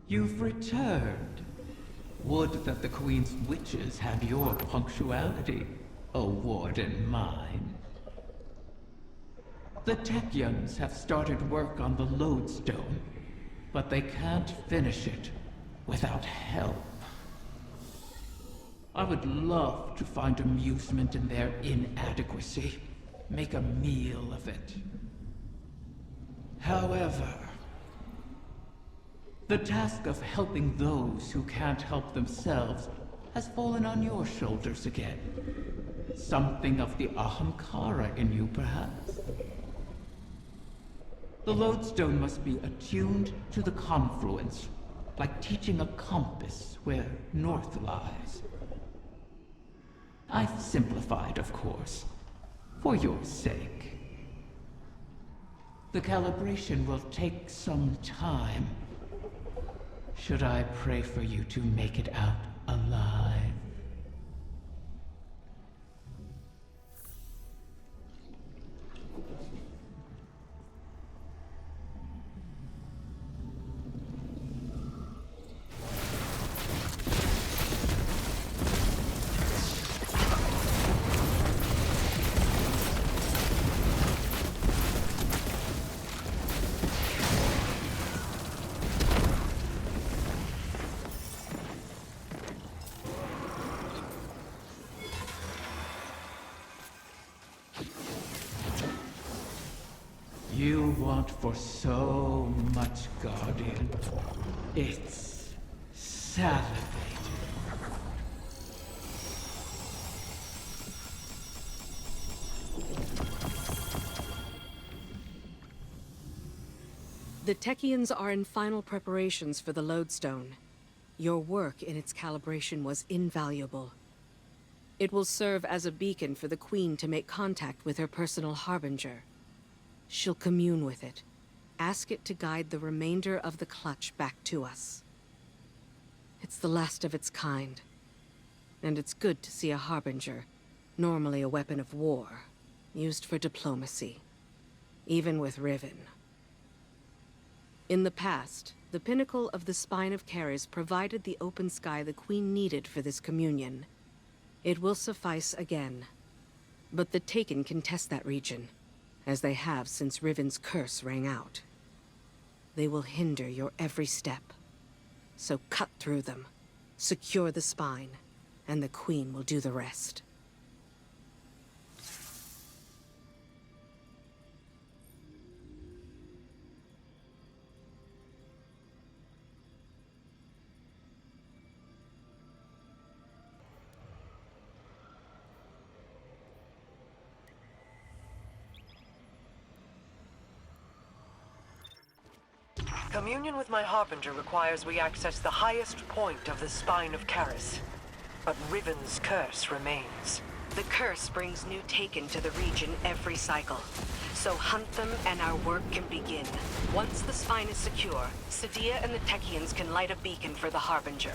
You've returned. Would that the Queen's witches had your punctuality, O warden mine. The Techyans have started work on the lodestone, but they can't finish it without help. I would love to find amusement in their inadequacy, make a meal of it. However, the task of helping those who can't help themselves has fallen on your shoulders again. Something of the Ahamkara in you, perhaps? The lodestone must be attuned to the confluence, like teaching a compass where north lies. I've simplified, of course, for your sake. The calibration will take some time. Should I pray for you to make it out alive? You want for so much, Guardian. It's salivating. The Techyans are in final preparations for the lodestone. Your work in its calibration was invaluable. It will serve as a beacon for the Queen to make contact with her personal harbinger. She'll commune with it. Ask it to guide the remainder of the clutch back to us. It's the last of its kind. And it's good to see a harbinger, normally a weapon of war, used for diplomacy. Even with Riven. In the past, the pinnacle of the Spine of Caris provided the open sky the Queen needed for this communion. It will suffice again. But the Taken can test that region, as they have since Riven's curse rang out. They will hinder your every step. So cut through them, secure the spine, and the Queen will do the rest. Communion with my Harbinger requires we access the highest point of the Spine of Caris. But Riven's curse remains. The curse brings new Taken to the region every cycle. So hunt them and our work can begin. Once the spine is secure, Sadia and the Techyans can light a beacon for the Harbinger.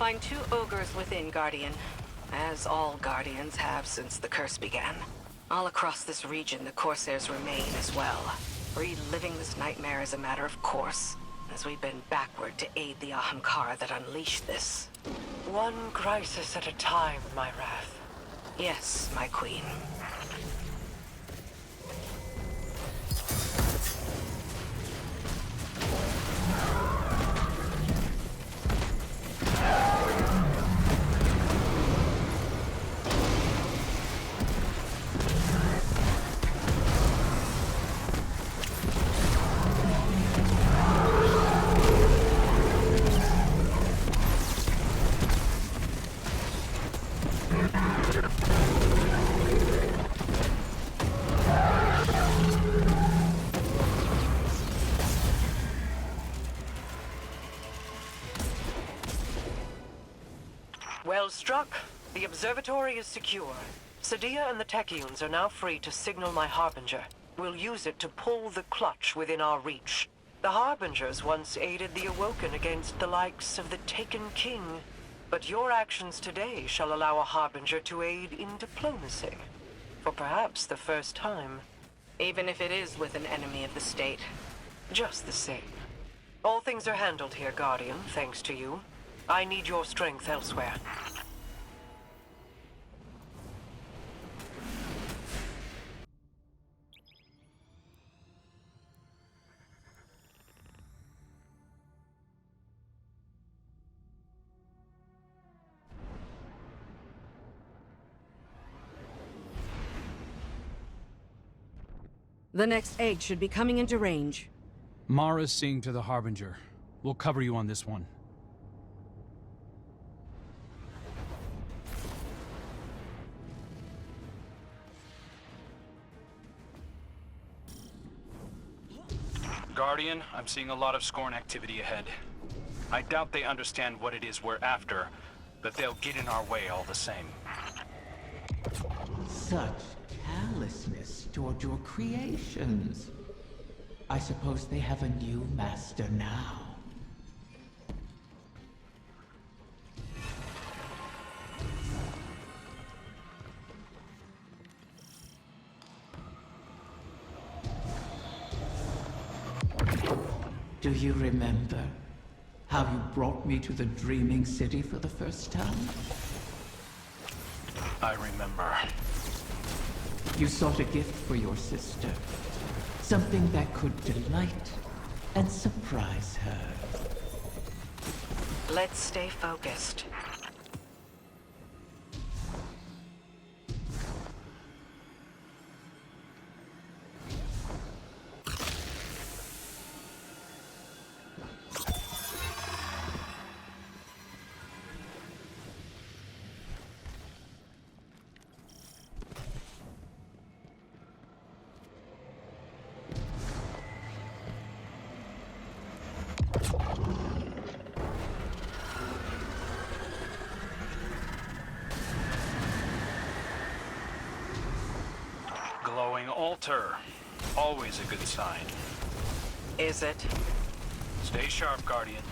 find 2 ogres within, Guardian. As all Guardians have since the curse began. All across this region, the Corsairs remain as well. Reliving this nightmare is a matter of course, as we bend backward to aid the Ahamkara that unleashed this. One crisis at a time, my wrath. Yes, my queen. Well struck. The observatory is secure. Sadia and the Techeuns are now free to signal my Harbinger. We'll use it to pull the clutch within our reach. The Harbingers once aided the Awoken against the likes of the Taken King. But your actions today shall allow a Harbinger to aid in diplomacy. For perhaps the first time. Even if it is with an enemy of the state. Just the same. All things are handled here, Guardian, thanks to you. I need your strength elsewhere. The next egg should be coming into range. Mara's seeing to the Harbinger. We'll cover you on this one. Guardian, I'm seeing a lot of Scorn activity ahead. I doubt they understand what it is we're after, but they'll get in our way all the same. Such callousness toward your creations. I suppose they have a new master now. Do you remember how you brought me to the Dreaming City for the first time? I remember. You sought a gift for your sister. Something that could delight and surprise her. Let's stay focused. Glowing altar. Always a good sign. Is it? Stay sharp, Guardian.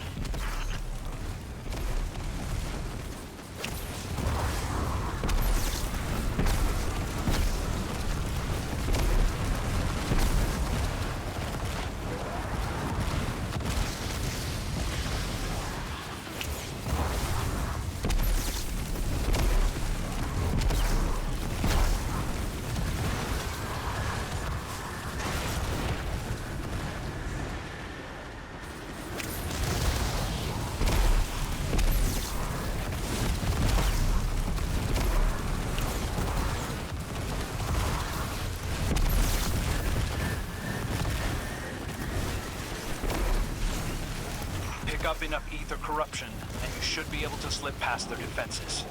Pick up enough ether corruption, and you should be able to slip past their defenses.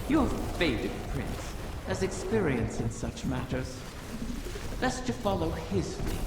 Your faded prince has experience in such matters. Best to follow his lead.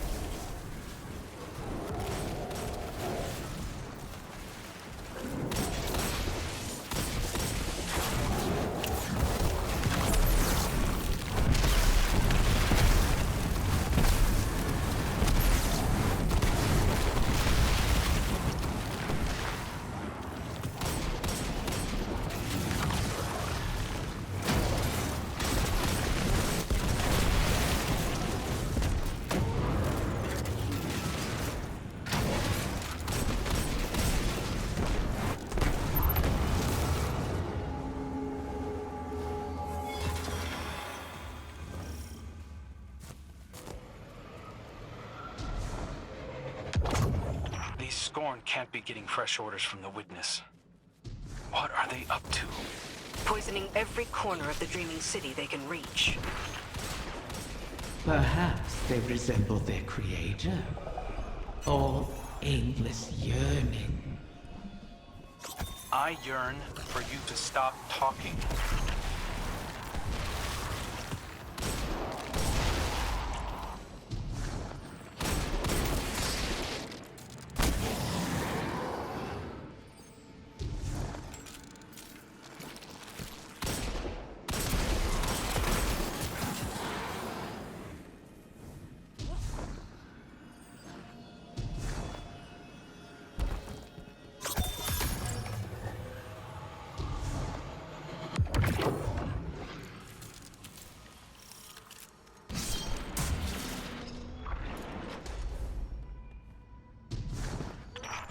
Scorn can't be getting fresh orders from the Witness. What are they up to? Poisoning every corner of the Dreaming City they can reach. Perhaps they resemble their creator. All aimless yearning. I yearn for you to stop talking.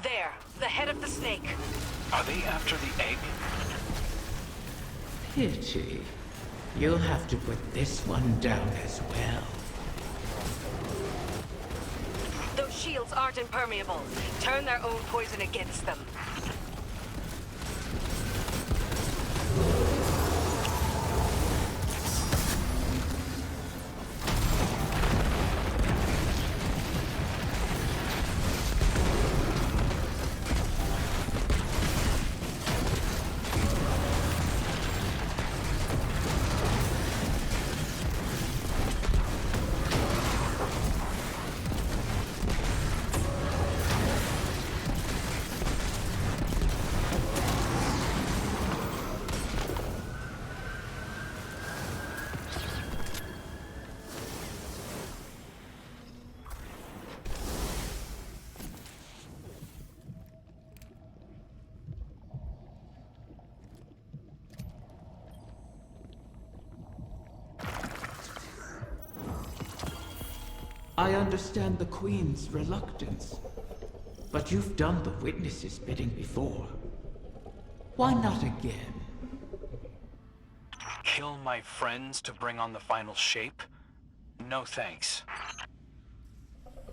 There, the head of the snake. Are they after the egg? Pity. You'll have to put this one down as well. Those shields aren't impermeable. Turn their own poison against them. I understand the Queen's reluctance, but you've done the Witness's bidding before. Why not again? Kill my friends to bring on the final shape? No thanks.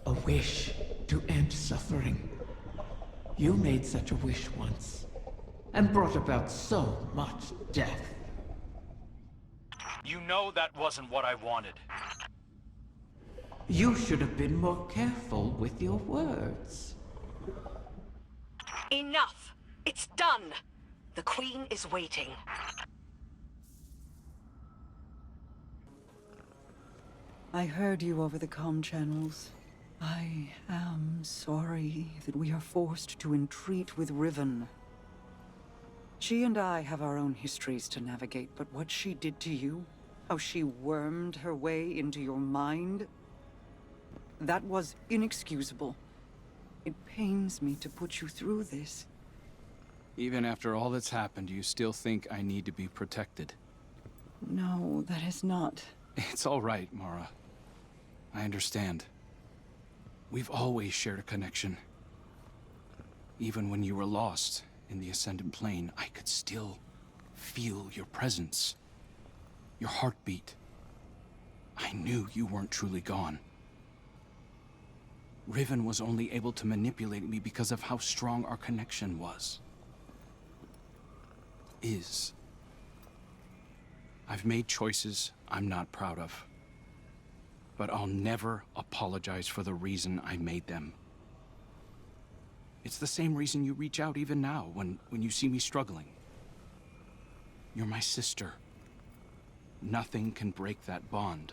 A wish to end suffering. You made such a wish once, and brought about so much death. You know that wasn't what I wanted. You should have been more careful with your words. Enough! It's done! The Queen is waiting. I heard you over the comm channels. I am sorry that we are forced to entreat with Riven. She and I have our own histories to navigate, but what she did to you, how she wormed her way into your mind, that was inexcusable. It pains me to put you through this. Even after all that's happened, you still think I need to be protected? No, that is not. It's all right, Mara. I understand. We've always shared a connection. Even when you were lost in the Ascendant Plane, I could still feel your presence. Your heartbeat. I knew you weren't truly gone. Riven was only able to manipulate me because of how strong our connection was. I've made choices I'm not proud of. But I'll never apologize for the reason I made them. It's the same reason you reach out even now, when you see me struggling. You're my sister. Nothing can break that bond.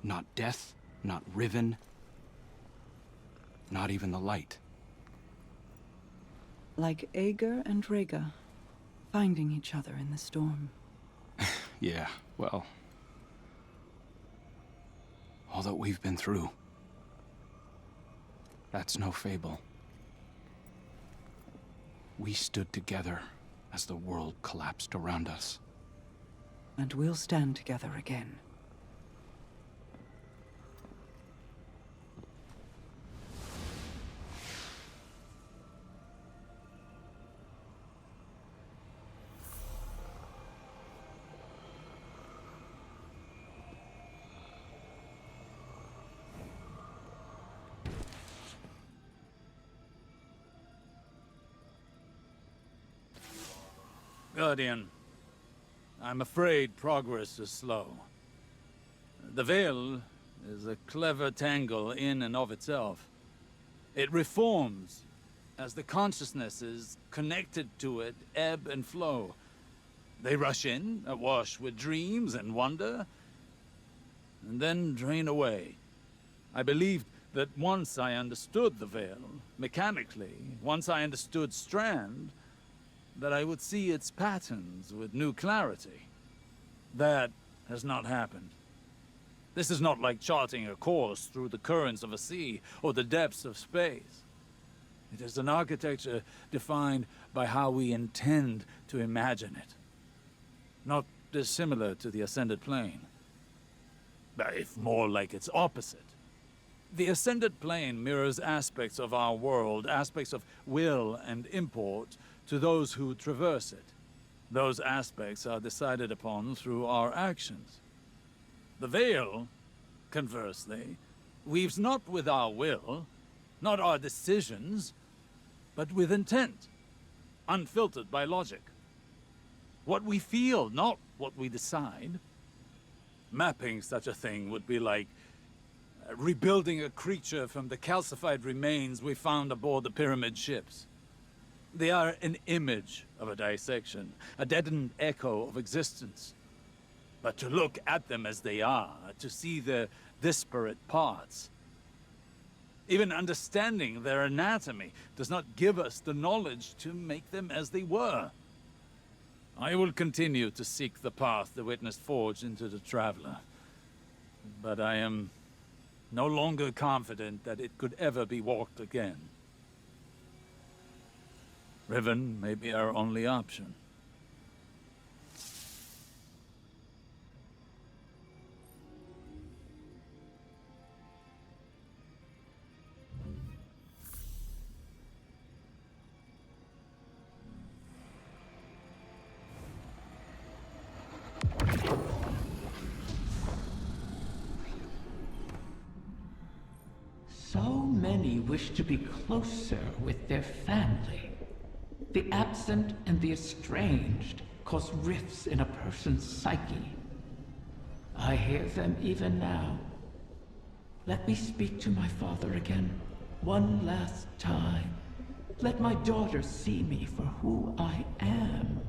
Not death, not Riven, not even the light. Like Ager and Rhaega, finding each other in the storm. Yeah, well... all that we've been through. That's no fable. We stood together as the world collapsed around us. And we'll stand together again. Guardian, I'm afraid progress is slow. The Veil is a clever tangle in and of itself. It reforms as the consciousnesses connected to it ebb and flow. They rush in, awash with dreams and wonder, and then drain away. I believed that once I understood the Veil, mechanically, once I understood Strand, that I would see its patterns with new clarity. That has not happened. This is not like charting a course through the currents of a sea or the depths of space. It is an architecture defined by how we intend to imagine it. Not dissimilar to the Ascended Plane, but if more like its opposite. The Ascended Plane mirrors aspects of our world, aspects of will and import, to those who traverse it. Those aspects are decided upon through our actions. The Veil, conversely, weaves not with our will, not our decisions, but with intent, unfiltered by logic. What we feel, not what we decide. Mapping such a thing would be like rebuilding a creature from the calcified remains we found aboard the pyramid ships. They are an image of a dissection, a deadened echo of existence. But to look at them as they are, to see their disparate parts, even understanding their anatomy does not give us the knowledge to make them as they were. I will continue to seek the path the Witness forged into the Traveler, but I am no longer confident that it could ever be walked again. Riven may be our only option. So many wish to be closer with their family. The absent and the estranged cause rifts in a person's psyche. I hear them even now. Let me speak to my father again, one last time. Let my daughter see me for who I am.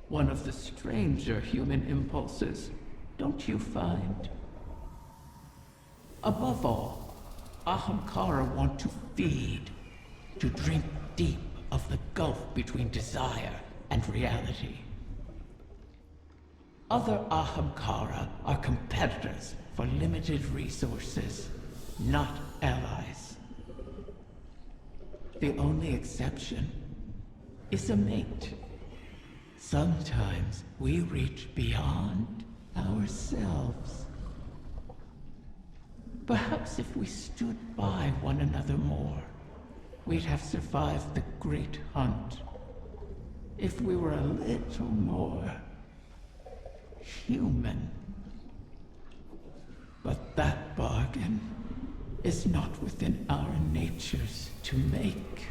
One of the stranger human impulses, don't you find? Above all, Ahamkara want to feed, to drink deep of the gulf between desire and reality. Other Ahamkara are competitors for limited resources, not allies. The only exception is a mate. Sometimes we reach beyond ourselves. Perhaps if we stood by one another more, we'd have survived the great hunt. If we were a little more human. But that bargain is not within our natures to make.